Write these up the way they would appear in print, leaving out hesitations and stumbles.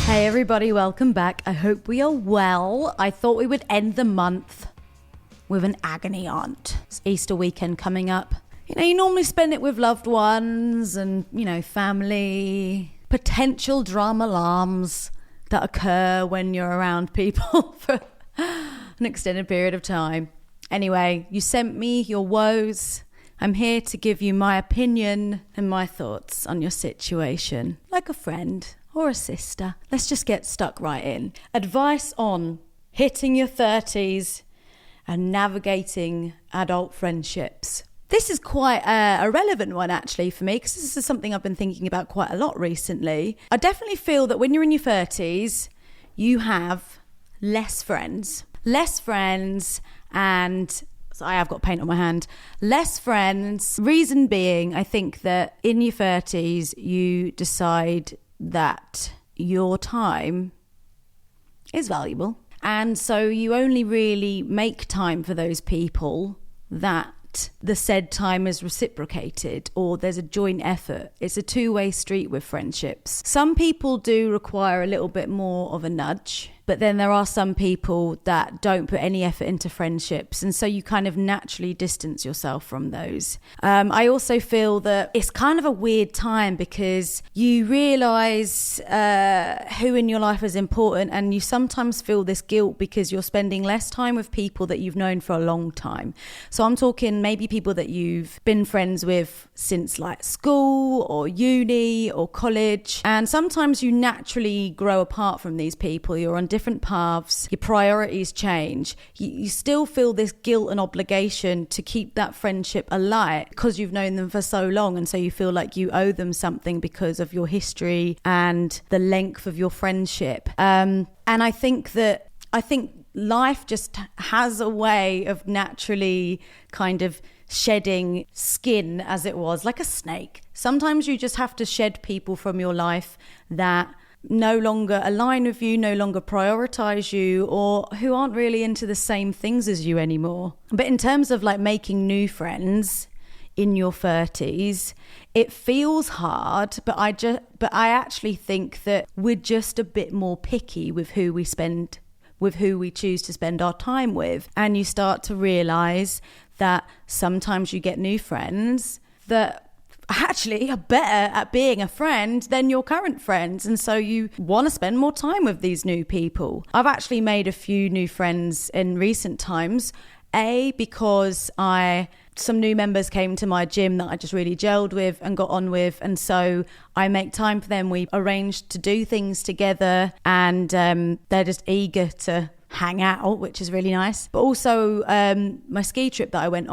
Hey everybody, welcome back. I hope we are well. I thought we would end the month with an agony aunt. It's Easter weekend coming up. You know, you normally spend it with loved ones and, family, potential drama alarms that occur when you're around people for an extended period of time. Anyway, you sent me your woes. I'm here to give you my opinion and my thoughts on your situation, like a friend or a sister. Let's just get stuck right in. Advice on hitting your 30s and navigating adult friendships. This is quite a relevant one actually for me, because this is something I've been thinking about quite a lot recently. I definitely feel that when you're in your 30s, you have less friends and I have got paint on my hand. Less friends. Reason being, I think that in your 30s, you decide that your time is valuable. And so you only really make time for those people that the said time is reciprocated, or there's a joint effort. It's a two-way street with friendships. Some people do require a little bit more of a nudge, but then there are some people that don't put any effort into friendships, and so you kind of naturally distance yourself from those. I also feel that it's kind of a weird time because you realise who in your life is important, and you sometimes feel this guilt because you're spending less time with people that you've known for a long time. So I'm talking maybe people that you've been friends with since like school or uni or college, and sometimes you naturally grow apart from these people. You're on different paths, your priorities change. You still feel this guilt and obligation to keep that friendship alive because you've known them for so long, and so you feel like you owe them something because of your history and the length of your friendship. And I think life just has a way of naturally kind of shedding skin, as it was, like a snake. Sometimes you just have to shed people from your life that no longer align with you, no longer prioritize you, or who aren't really into the same things as you anymore. But in terms of like making new friends in your 30s, it feels hard, but I actually think that we're just a bit more picky with who we choose to spend our time with. And you start to realize that sometimes you get new friends that actually are better at being a friend than your current friends, and so you want to spend more time with these new people. I've actually made a few new friends in recent times, because some new members came to my gym that I just really gelled with and got on with, and so I make time for them. We arranged to do things together, and they're just eager to hang out, which is really nice. But also my ski trip that I went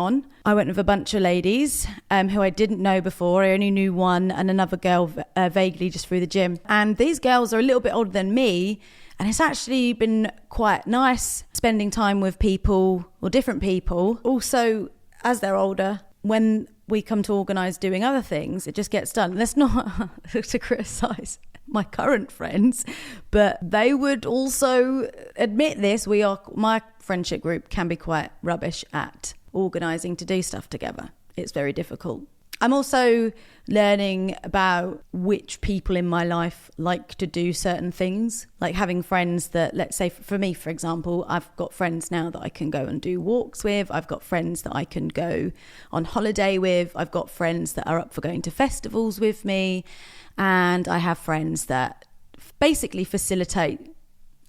with a bunch of ladies who I didn't know before. I only knew one and another girl vaguely just through the gym, and these girls are a little bit older than me, and it's actually been quite nice spending time with people, or different people. Also, as they're older, when we come to organise doing other things, it just gets done. That's not to criticise my current friends, but they would also admit this. My friendship group can be quite rubbish at organising to do stuff together. It's very difficult. I'm also learning about which people in my life like to do certain things, like having friends that, let's say for me, for example, I've got friends now that I can go and do walks with. I've got friends that I can go on holiday with. I've got friends that are up for going to festivals with me. And I have friends that basically facilitate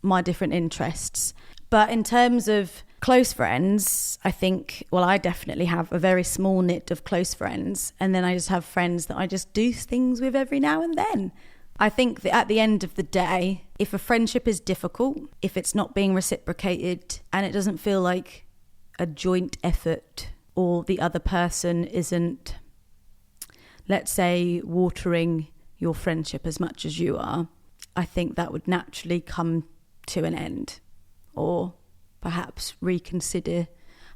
my different interests. But in terms of close friends, I think, I definitely have a very small knit of close friends. And then I just have friends that I just do things with every now and then. I think that at the end of the day, if a friendship is difficult, if it's not being reciprocated and it doesn't feel like a joint effort, or the other person isn't, let's say, watering your friendship as much as you are, I think that would naturally come to an end, or perhaps reconsider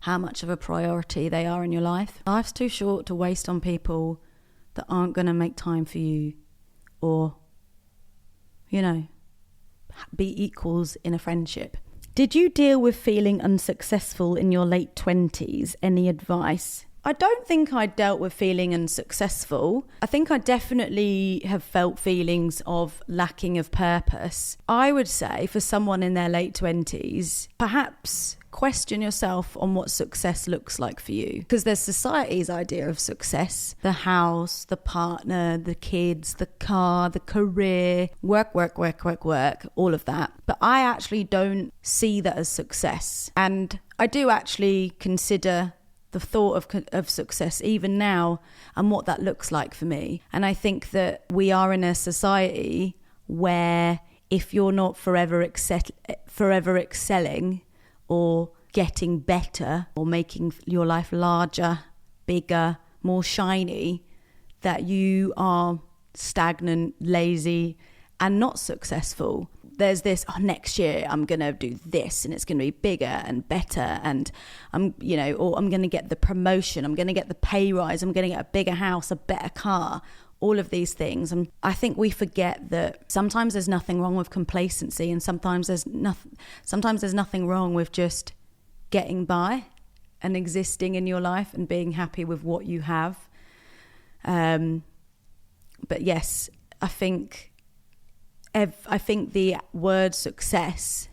how much of a priority they are in your life. Life's too short to waste on people that aren't going to make time for you, or, be equals in a friendship. Did you deal with feeling unsuccessful in your late 20s? Any advice? I don't think I dealt with feeling unsuccessful. I think I definitely have felt feelings of lacking of purpose. I would say for someone in their late 20s, perhaps question yourself on what success looks like for you. Because there's society's idea of success: the house, the partner, the kids, the car, the career, work, all of that. But I actually don't see that as success. And I do actually consider the thought of success even now and what that looks like for me. And I think that we are in a society where if you're not forever excelling or getting better or making your life larger, bigger, more shiny, that you are stagnant, lazy, and not successful. There's this, next year I'm going to do this and it's going to be bigger and better, and or I'm going to get the promotion, I'm going to get the pay rise, I'm going to get a bigger house, a better car, all of these things. And I think we forget that sometimes there's nothing wrong with complacency, and sometimes there's nothing wrong with just getting by and existing in your life and being happy with what you have. But yes, I think the word success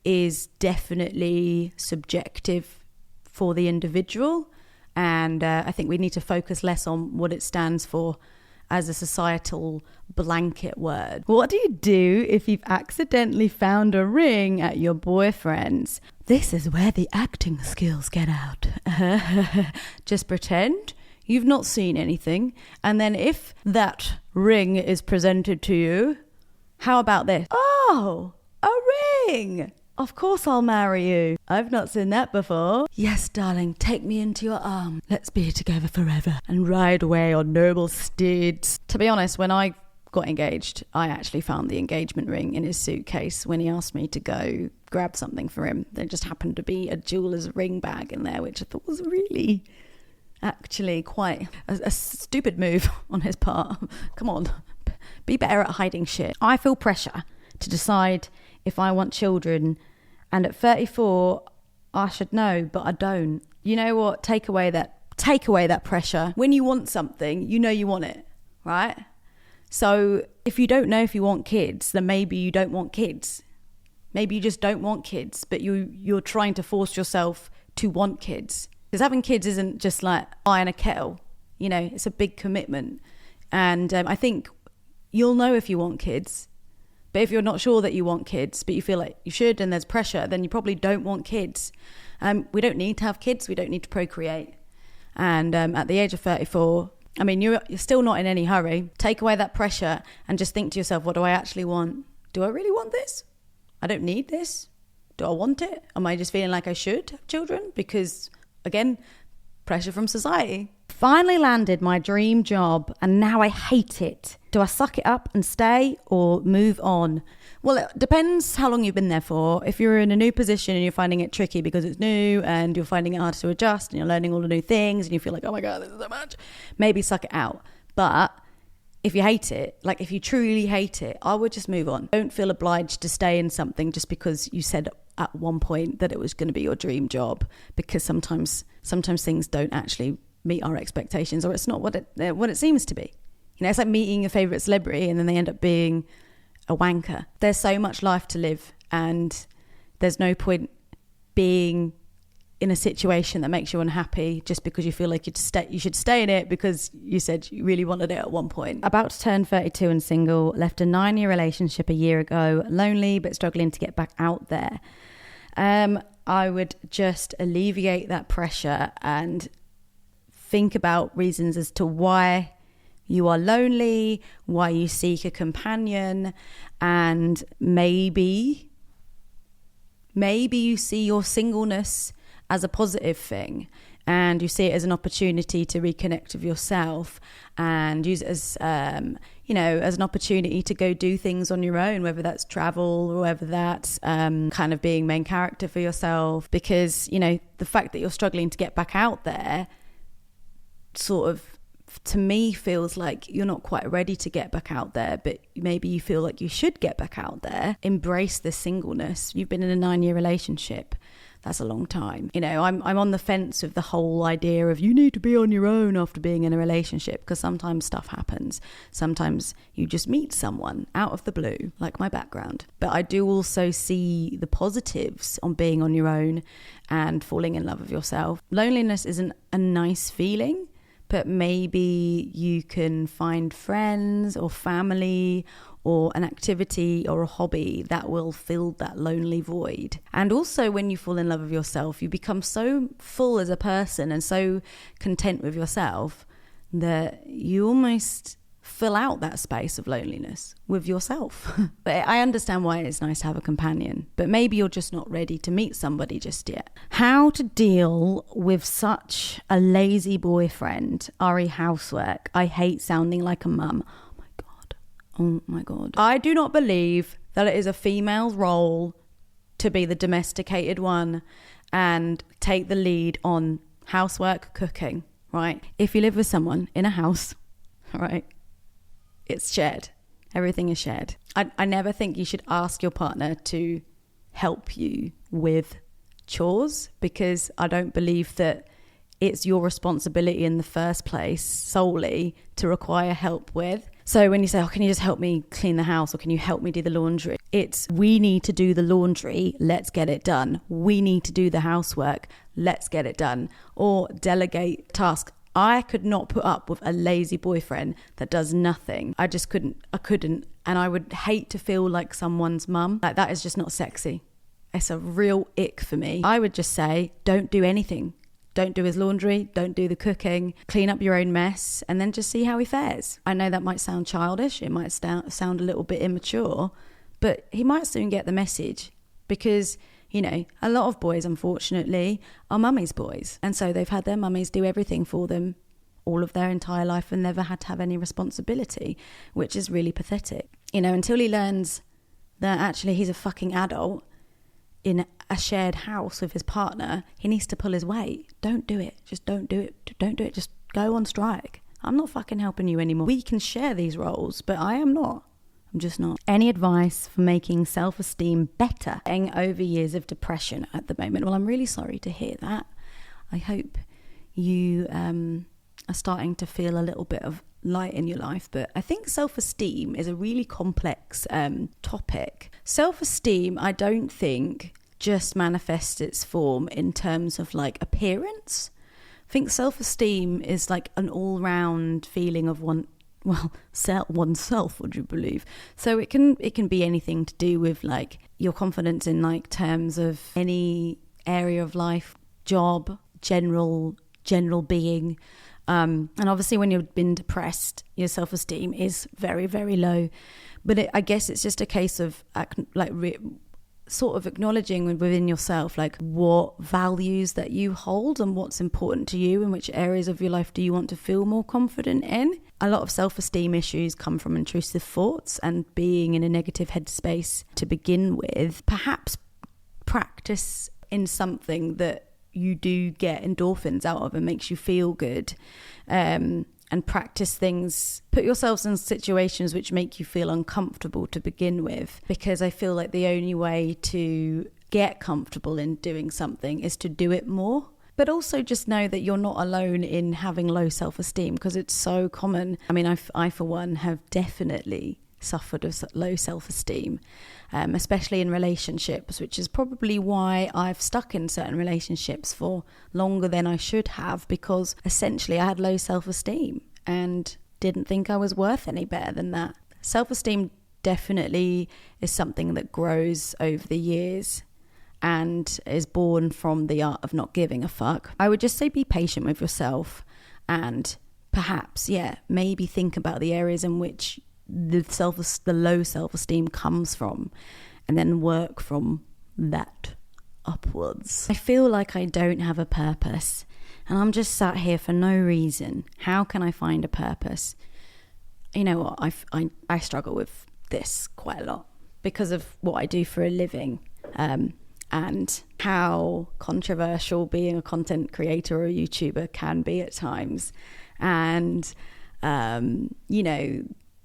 is definitely subjective for the individual, and I think we need to focus less on what it stands for as a societal blanket word. What do you do if you've accidentally found a ring at your boyfriend's? This is where the acting skills get out. Just pretend you've not seen anything, and then if that ring is presented to you, how about this? Oh, a ring! Of course I'll marry you. I've not seen that before. Yes, darling, take me into your arms. Let's be together forever and ride away on noble steeds. To be honest, when I got engaged, I actually found the engagement ring in his suitcase when he asked me to go grab something for him. There just happened to be a jeweler's ring bag in there, which I thought was really actually quite a stupid move on his part. Come on, be better at hiding shit. I feel pressure to decide if I want children, and at 34 I should know, but I don't. You know what? Take away that pressure. When you want something, you know you want it, right? So if you don't know if you want kids, then maybe you don't want kids. Maybe you just don't want kids, but you're trying to force yourself to want kids. Because having kids isn't just like buying a kettle, it's a big commitment. And I think you'll know if you want kids. But if you're not sure that you want kids, but you feel like you should and there's pressure, then you probably don't want kids. We don't need to have kids. We don't need to procreate. And at the age of 34, you're still not in any hurry. Take away that pressure and just think to yourself, what do I actually want? Do I really want this? I don't need this. Do I want it? Am I just feeling like I should have children? Because, again, pressure from society. Finally landed my dream job and now I hate it. Do I suck it up and stay or move on? Well, it depends how long you've been there for. If you're in a new position and you're finding it tricky because it's new and you're finding it hard to adjust and you're learning all the new things and you feel like, oh my God, this is so much, maybe suck it out. But if you hate it, like if you truly hate it, I would just move on. Don't feel obliged to stay in something just because you said at one point that it was going to be your dream job, because sometimes things don't actually meet our expectations, or it's not what it seems to be. It's like meeting your favorite celebrity and then they end up being a wanker. There's so much life to live, and there's no point being in a situation that makes you unhappy just because you feel like you should stay in it because you said you really wanted it at one point. About to turn 32 and single, left a 9-year relationship a year ago, lonely but struggling to get back out there. I would just alleviate that pressure and think about reasons as to why you are lonely, why you seek a companion, and maybe you see your singleness as a positive thing and you see it as an opportunity to reconnect with yourself and use it as as an opportunity to go do things on your own, whether that's travel or whether that's kind of being main character for yourself. Because the fact that you're struggling to get back out there sort of, to me, feels like you're not quite ready to get back out there, but maybe you feel like you should get back out there. Embrace the singleness. You've been in a 9-year relationship. that's a long time. You know, I'm on the fence with the whole idea of you need to be on your own after being in a relationship, because sometimes stuff happens. Sometimes you just meet someone out of the blue, like my background. But I do also see the positives on being on your own and falling in love with yourself. Loneliness isn't a nice feeling, but maybe you can find friends or family or an activity or a hobby that will fill that lonely void. And also when you fall in love with yourself, you become so full as a person and so content with yourself that you almost fill out that space of loneliness with yourself. But I understand why it's nice to have a companion, but maybe you're just not ready to meet somebody just yet. How to deal with such a lazy boyfriend. Ari Housework. I hate sounding like a mum. Oh my God. I do not believe that it is a female's role to be the domesticated one and take the lead on housework, cooking, right? If you live with someone in a house, right, it's shared. Everything is shared. I never think you should ask your partner to help you with chores, because I don't believe that it's your responsibility in the first place solely to require help with. So when you say, oh, can you just help me clean the house, or can you help me do the laundry? It's, we need to do the laundry, let's get it done. We need to do the housework, let's get it done. Or delegate tasks. I could not put up with a lazy boyfriend that does nothing. I couldn't. And I would hate to feel like someone's mum. Like, that is just not sexy. It's a real ick for me. I would just say, don't do anything. Don't do his laundry, don't do the cooking, clean up your own mess, and then just see how he fares. I know that might sound childish, it might sound a little bit immature, but he might soon get the message, because, you know, a lot of boys, unfortunately, are mummies' boys. And so they've had their mummies do everything for them all of their entire life and never had to have any responsibility, which is really pathetic. You know, until he learns that actually he's a fucking adult in a shared house with his partner, he needs to pull his weight. Don't do it. Just don't do it. Don't do it. Just go on strike. I'm not fucking helping you anymore. We can share these roles, but I am not. I'm just not. Any advice for making self-esteem better? Getting over years of depression at the moment. Well, I'm really sorry to hear that. I hope you are starting to feel a little bit of light in your life, but I think self-esteem is a really complex topic. Self-esteem, I don't think, just manifests its form in terms of like appearance. I think self-esteem is like an all-round feeling of oneself, would you believe? So it can be anything to do with like your confidence in like terms of any area of life, job, general being. And obviously when you've been depressed, your self-esteem is very, very low. But I guess it's just a case of sort of acknowledging within yourself, like what values that you hold and what's important to you and which areas of your life do you want to feel more confident in. A lot of self-esteem issues come from intrusive thoughts and being in a negative headspace to begin with. Perhaps practice in something that you do get endorphins out of and makes you feel good, and practice things, put yourselves in situations which make you feel uncomfortable to begin with, because I feel like the only way to get comfortable in doing something is to do it more. But also just know that you're not alone in having low self-esteem, because it's so common. I mean, I for one have definitely suffered of low self-esteem, especially in relationships, which is probably why I've stuck in certain relationships for longer than I should have, because essentially I had low self-esteem and didn't think I was worth any better than that. Self-esteem definitely is something that grows over the years and is born from the art of not giving a fuck. I would just say be patient with yourself, and perhaps, maybe think about the areas in which the low self-esteem comes from, and then work from that upwards. I feel like I don't have a purpose and I'm just sat here for no reason. How can I find a purpose? You know what, I struggle with this quite a lot because of what I do for a living, and how controversial being a content creator or a YouTuber can be at times. And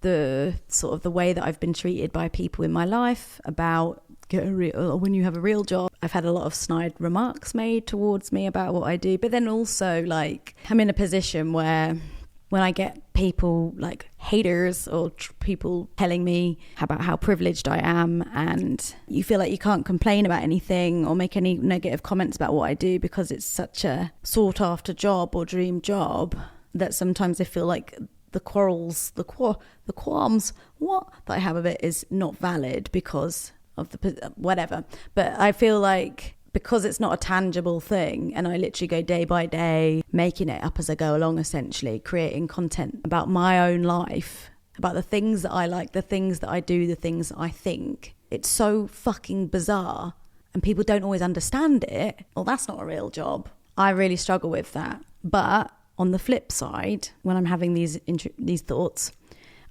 the sort of the way that I've been treated by people in my life about when you have a real job. I've had a lot of snide remarks made towards me about what I do, but then also like I'm in a position where when I get people like haters or people telling me about how privileged I am, and you feel like you can't complain about anything or make any negative comments about what I do because it's such a sought after job or dream job, that sometimes I feel like the qualms that I have of it is not valid because of the whatever. But I feel like because it's not a tangible thing, and I literally go day by day making it up as I go along, essentially creating content about my own life, about the things that I like, the things that I do, the things that I think. It's so fucking bizarre and people don't always understand it. Well, that's not a real job. I really struggle with that. But on the flip side, when I'm having these thoughts,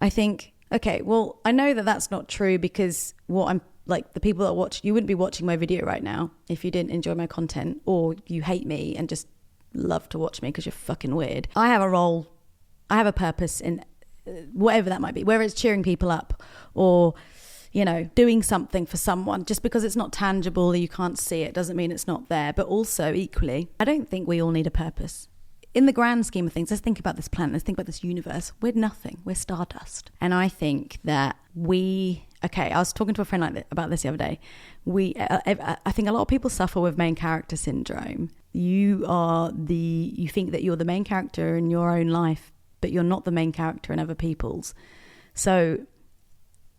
I think, okay, well, I know that that's not true because what I'm like, the people that watch, you wouldn't be watching my video right now if you didn't enjoy my content, or you hate me and just love to watch me because you're fucking weird. I have a role, I have a purpose in whatever that might be, whether it's cheering people up or, you know, doing something for someone. Just because it's not tangible, you can't see it, doesn't mean it's not there. But also equally, I don't think we all need a purpose. In the grand scheme of things, let's think about this planet, let's think about this universe. We're nothing, we're stardust. And I think that I was talking to a friend about this the other day. I think a lot of people suffer with main character syndrome. You think that you're the main character in your own life, but you're not the main character in other people's. So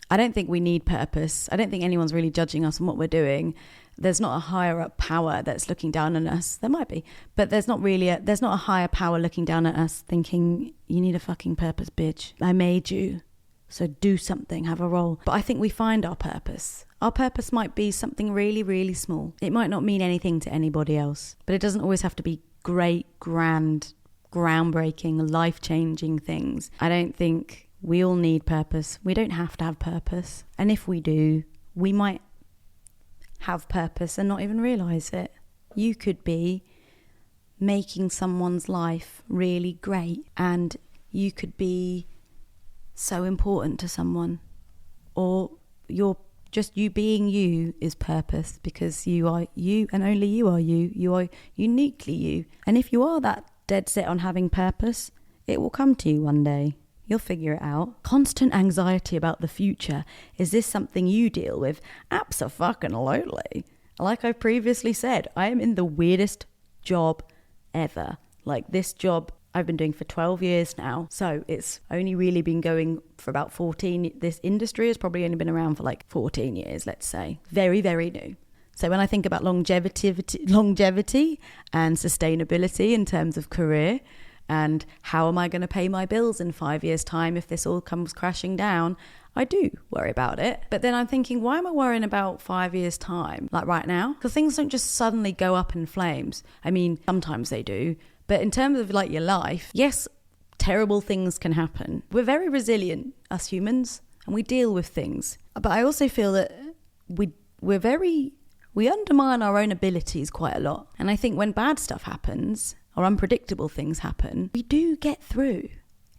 I don't think we need purpose. I don't think anyone's really judging us on what we're doing. There's not a higher up power that's looking down on us. There might be, but there's not a higher power looking down at us thinking, you need a fucking purpose, bitch. I made you. So do something, have a role. But I think we find our purpose. Our purpose might be something really, really small. It might not mean anything to anybody else, but it doesn't always have to be great, grand, groundbreaking, life-changing things. I don't think we all need purpose. We don't have to have purpose. And if we do, we might have purpose and not even realise it. You could be making someone's life really great, and you could be so important to someone, or you being you is purpose, because you are you and only you are uniquely you. And if you are that dead set on having purpose, it will come to you one day. You'll figure it out. Constant anxiety about the future. Is this something you deal with? Abso-fucking-lutely. Like I previously said, I am in the weirdest job ever. Like, this job I've been doing for 12 years now. So it's only really been going for about 14. This industry has probably only been around for like 14 years, let's say. Very, very new. So when I think about longevity and sustainability in terms of career, and how am I going to pay my bills in 5 years' time if this all comes crashing down, I do worry about it. But then I'm thinking, why am I worrying about 5 years' time? Like right now? Because things don't just suddenly go up in flames. I mean, sometimes they do. But in terms of like your life, yes, terrible things can happen. We're very resilient, us humans, and we deal with things. But I also feel that we undermine our own abilities quite a lot. And I think when bad stuff happens, or unpredictable things happen, we do get through.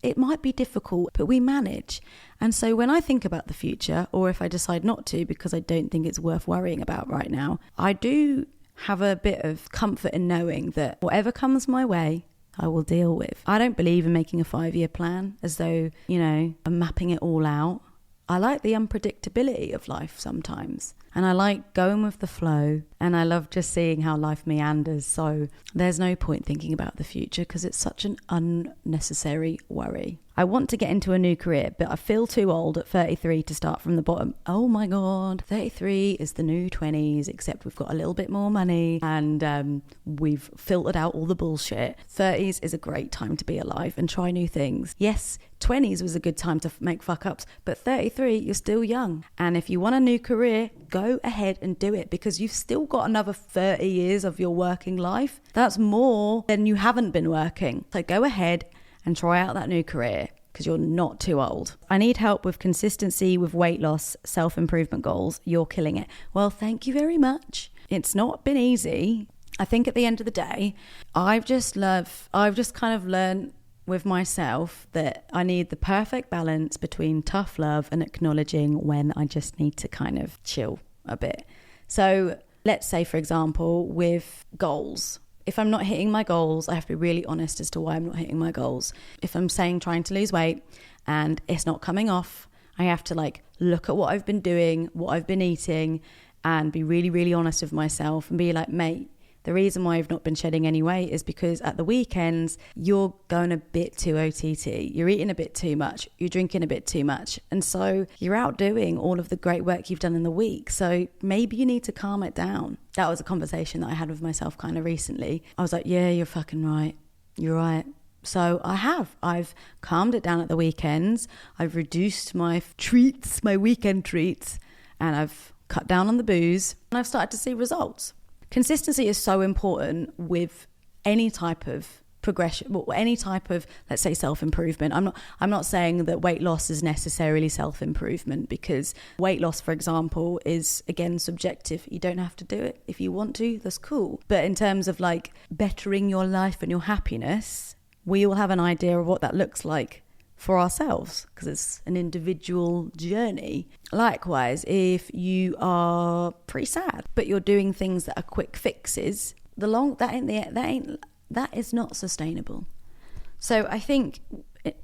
It might be difficult, but we manage. And so when I think about the future, or if I decide not to because I don't think it's worth worrying about right now, I do have a bit of comfort in knowing that whatever comes my way, I will deal with. I don't believe in making a 5-year plan as though, I'm mapping it all out. I like the unpredictability of life sometimes. And I like going with the flow, and I love just seeing how life meanders. So there's no point thinking about the future because it's such an unnecessary worry. I want to get into a new career, but I feel too old at 33 to start from the bottom. Oh my God, 33 is the new 20s, except we've got a little bit more money and we've filtered out all the bullshit. 30s is a great time to be alive and try new things. Yes, 20s was a good time to make fuck ups, but 33, you're still young. And if you want a new career, go ahead and do it, because you've still got another 30 years of your working life. That's more than you haven't been working. So go ahead and try out that new career, because you're not too old. I need help with consistency with weight loss, self-improvement goals. You're killing it. Well, thank you very much. It's not been easy. I think at the end of the day, I've just kind of learned with myself that I need the perfect balance between tough love and acknowledging when I just need to kind of chill a bit. So let's say, for example, with goals. If I'm not hitting my goals, I have to be really honest as to why I'm not hitting my goals. If I'm saying trying to lose weight and it's not coming off, I have to like look at what I've been doing, what I've been eating, and be really, really honest with myself and be like, mate, the reason why I've not been shedding any weight is because at the weekends, you're going a bit too OTT. You're eating a bit too much. You're drinking a bit too much. And so you're outdoing all of the great work you've done in the week. So maybe you need to calm it down. That was a conversation that I had with myself kind of recently. I was like, yeah, you're fucking right. You're right. So I've calmed it down at the weekends. I've reduced my treats, my weekend treats, and I've cut down on the booze, and I've started to see results. Consistency is so important with any type of progression, or any type of, let's say, self-improvement. I'm not saying that weight loss is necessarily self-improvement, because weight loss, for example, is again subjective. You don't have to do it. If you want to, that's cool. But in terms of like bettering your life and your happiness, we all have an idea of what that looks like for ourselves, because it's an individual journey. Likewise, if you are pretty sad but you're doing things that are quick fixes, that is not sustainable. So I think,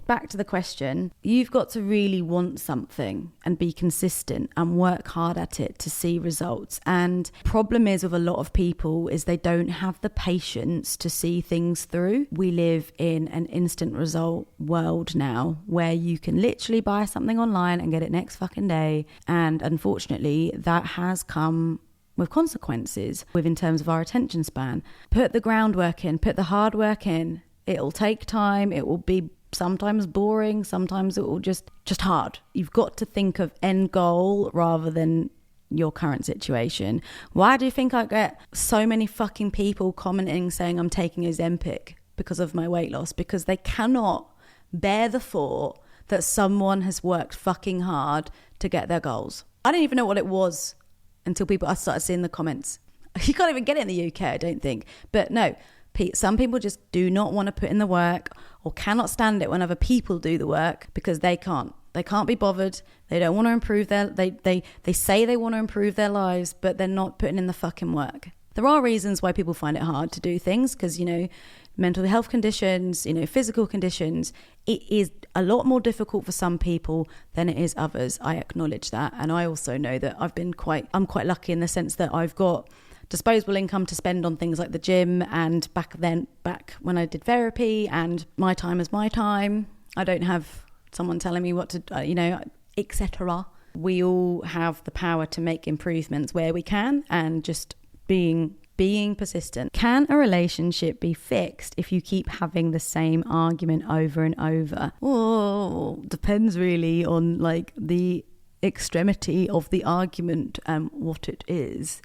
back to the question, you've got to really want something and be consistent and work hard at it to see results. And problem is with a lot of people is they don't have the patience to see things through. We live in an instant result world now where you can literally buy something online and get it next fucking day. And unfortunately, that has come with consequences in terms of our attention span. Put the groundwork in, put the hard work in. It'll take time. It will be sometimes boring, sometimes it will just hard. You've got to think of end goal rather than your current situation. Why do you think I get so many fucking people commenting saying I'm taking Ozempic because of my weight loss? Because they cannot bear the thought that someone has worked fucking hard to get their goals. I didn't even know what it was until I started seeing the comments. You can't even get it in the UK, I don't think. But no, some people just do not want to put in the work or cannot stand it when other people do the work because they can't be bothered. They don't want to improve they say they want to improve their lives, but they're not putting in the fucking work. There are reasons why people find it hard to do things, because, mental health conditions, physical conditions. It is a lot more difficult for some people than it is others. I acknowledge that. And I also know that I'm quite lucky in the sense that I've got disposable income to spend on things like the gym, and back when I did therapy, and my time is my time. I don't have someone telling me what to, etc. We all have the power to make improvements where we can, and just being persistent. Can a relationship be fixed if you keep having the same argument over and over? Oh, depends really on like the extremity of the argument and what it is.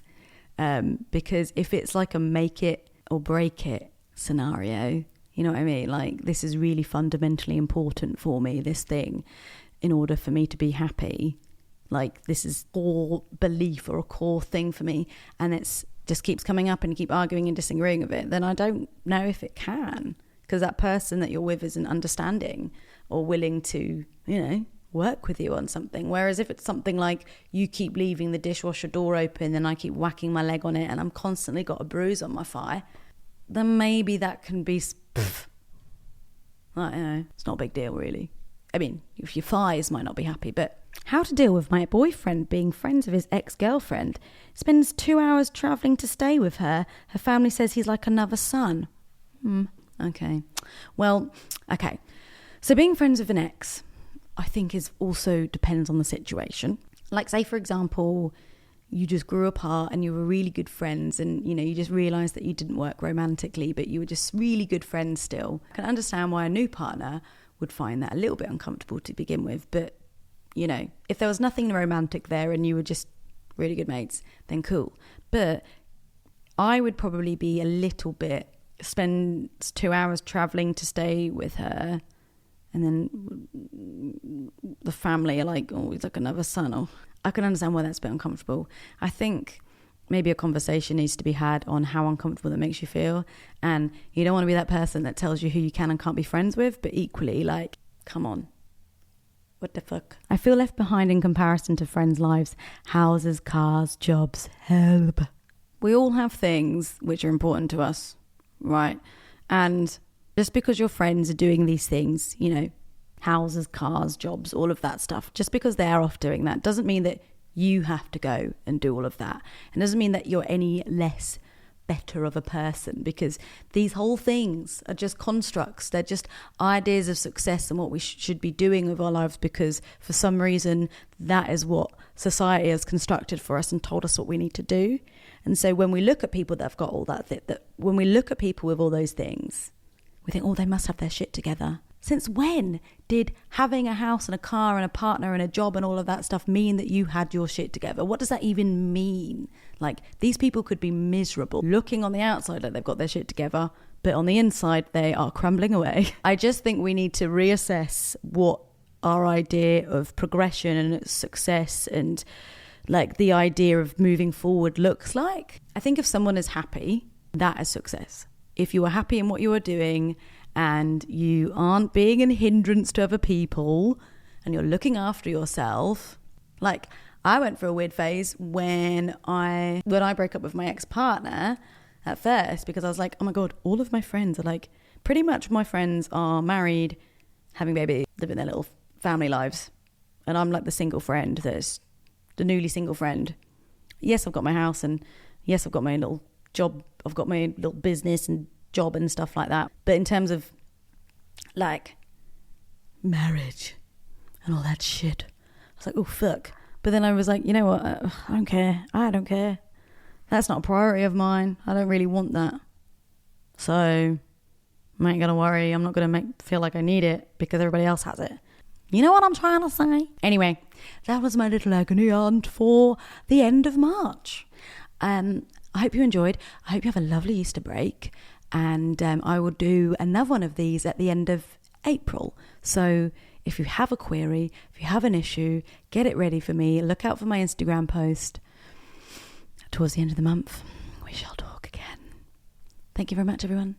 Because if it's like a make it or break it scenario, you know what I mean? Like, this is really fundamentally important for me, this thing, in order for me to be happy. Like, this is core belief or a core thing for me, and it's just keeps coming up and you keep arguing and disagreeing with it, then I don't know if it can, because that person that you're with isn't understanding or willing to, work with you on something. Whereas if it's something like you keep leaving the dishwasher door open and I keep whacking my leg on it and I'm constantly got a bruise on my thigh, then maybe that can be it's not a big deal really. I mean, if your thighs might not be happy. But how to deal with my boyfriend being friends with his ex-girlfriend. Spends 2 hours travelling to stay with her. Her family says he's like another son. Okay. Well, okay. So being friends with an ex, I think, is also depends on the situation. Like, say, for example, you just grew apart and you were really good friends, and, you just realised that you didn't work romantically, but you were just really good friends still. I can understand why a new partner would find that a little bit uncomfortable to begin with. But, if there was nothing romantic there and you were just really good mates, then cool. But I would probably be a little bit, spend 2 hours travelling to stay with her, and then the family are like, oh, he's like another son. Oh, I can understand why that's a bit uncomfortable. I think maybe a conversation needs to be had on how uncomfortable that makes you feel. And you don't want to be that person that tells you who you can and can't be friends with, but equally, like, come on. What the fuck? I feel left behind in comparison to friends' lives, houses, cars, jobs, help. We all have things which are important to us, right? And just because your friends are doing these things, you know, houses, cars, jobs, all of that stuff, just because they're off doing that doesn't mean that you have to go and do all of that. And doesn't mean that you're any less better of a person, because these whole things are just constructs. They're just ideas of success and what we should be doing with our lives, because for some reason that is what society has constructed for us and told us what we need to do. And so when we look at people that have got all that when we look at people with all those things, we think, oh, they must have their shit together. Since when did having a house and a car and a partner and a job and all of that stuff mean that you had your shit together? What does that even mean? Like, these people could be miserable, looking on the outside like they've got their shit together, but on the inside they are crumbling away. I just think we need to reassess what our idea of progression and success and like the idea of moving forward looks like. I think if someone is happy, that is success. If you are happy in what you are doing and you aren't being a hindrance to other people and you're looking after yourself. Like, I went through a weird phase when I broke up with my ex-partner at first, because I was like, oh my God, all of my friends are like, pretty much my friends are married, having babies, living their little family lives. And I'm like the single friend, that's the newly single friend. Yes, I've got my house, and yes, I've got my little job. I've got my little business and job and stuff like that. But in terms of like marriage and all that shit, I was like, oh fuck. But then I was like, you know what? I don't care. That's not a priority of mine. I don't really want that. So I ain't gonna worry. I'm not gonna feel like I need it because everybody else has it. You know what I'm trying to say? Anyway, that was my little agony aunt for the end of March. I hope you enjoyed. I hope you have a lovely Easter break. And I will do another one of these at the end of April. So if you have a query, if you have an issue, get it ready for me. Look out for my Instagram post. Towards the end of the month, we shall talk again. Thank you very much, everyone.